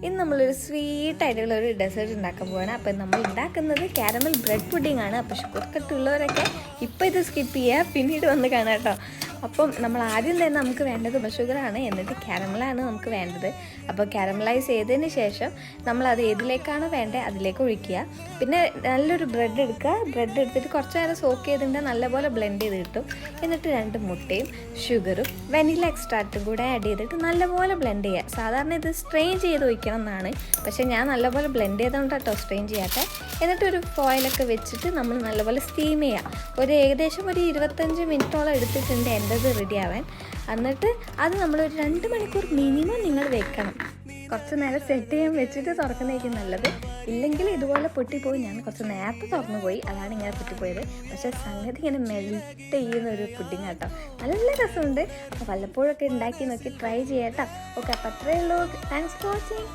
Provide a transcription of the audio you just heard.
ഇന്ന് നമ്മളൊരു സ്വീറ്റായിട്ടുള്ള ഒരു ഡെസേർട്ട് ഉണ്ടാക്കാൻ പോവാണ്. അപ്പം നമ്മൾ ഉണ്ടാക്കുന്നത് കാരമൽ ബ്രെഡ് പുഡിംഗ് ആണ്. അപ്പോൾ ഷുഗർ കട്ടുള്ളവരൊക്കെ ഇപ്പോൾ ഇത് സ്കിപ്പ് ചെയ്യുക, പിന്നീട് വന്ന് കാണാം കേട്ടോ. അപ്പം നമ്മൾ ആദ്യം തന്നെ നമുക്ക് വേണ്ടത് ഷുഗറാണ്, എന്നിട്ട് കാരമലാണ് നമുക്ക് വേണ്ടത്. അപ്പോൾ കാരമലൈസ് ചെയ്തതിന് ശേഷം നമ്മളത് ഏതിലേക്കാണോ വേണ്ടത് അതിലേക്ക് ഒഴിക്കുക. പിന്നെ നല്ലൊരു ബ്രെഡ് എടുക്കുക. ബ്രെഡ് എടുത്തിട്ട് കുറച്ച് നേരം സോക്ക് ചെയ്തിട്ടുണ്ടെങ്കിൽ നല്ലപോലെ ബ്ലെൻഡ് ചെയ്ത് കിട്ടും. എന്നിട്ട് 2 മുട്ടയും ഷുഗറും വെനില എക്സ്ട്രാക്റ്റും കൂടെ ആഡ് ചെയ്തിട്ട് നല്ലപോലെ ബ്ലെൻഡ് ചെയ്യുക. സാധാരണ ഇത് സ്ട്രെയിൻ ചെയ്ത് ഒഴിക്കണം എന്നാണ്, പക്ഷേ ഞാൻ നല്ലപോലെ ബ്ലെൻഡ് ചെയ്തുകൊണ്ട് കേട്ടോ സ്ട്രെയിൻ ചെയ്യാത്ത. എന്നിട്ട് ഒരു ഫോയിലൊക്കെ വെച്ചിട്ട് നമ്മൾ നല്ലപോലെ സ്റ്റീം ചെയ്യുക. ഏകദേശം ഒരു 25 മിനിറ്റോളം എടുത്തിട്ടുണ്ട് എൻ്റെത് റെഡി ആവാൻ. എന്നിട്ട് അത് നമ്മളൊരു 2 മണിക്കൂർ മിനിമം നിങ്ങൾ വെക്കണം. കുറച്ച് നേരം സെറ്റ് ചെയ്യാൻ വെച്ചിട്ട് തുറക്കുന്നതായിരിക്കും നല്ലത്. ഇല്ലെങ്കിൽ ഇതുപോലെ പൊട്ടിപ്പോയി. ഞാൻ കുറച്ച് നേരത്തെ തുറന്നു പോയി, അതാണ് ഇങ്ങനെ പൊട്ടിപ്പോയത്. പക്ഷേ സംഗതി ഇങ്ങനെ മെൽറ്റ് ചെയ്യുന്ന ഒരു പുഡിങ് കേട്ടോ, നല്ല രസമുണ്ട്. അപ്പോൾ വല്ലപ്പോഴൊക്കെ ഉണ്ടാക്കി നോക്കി ട്രൈ ചെയ്യാം കേട്ടോ. ഓക്കെ, അപ്പോൾ അത്രയേ ഉള്ളൂ. Thanks for watching.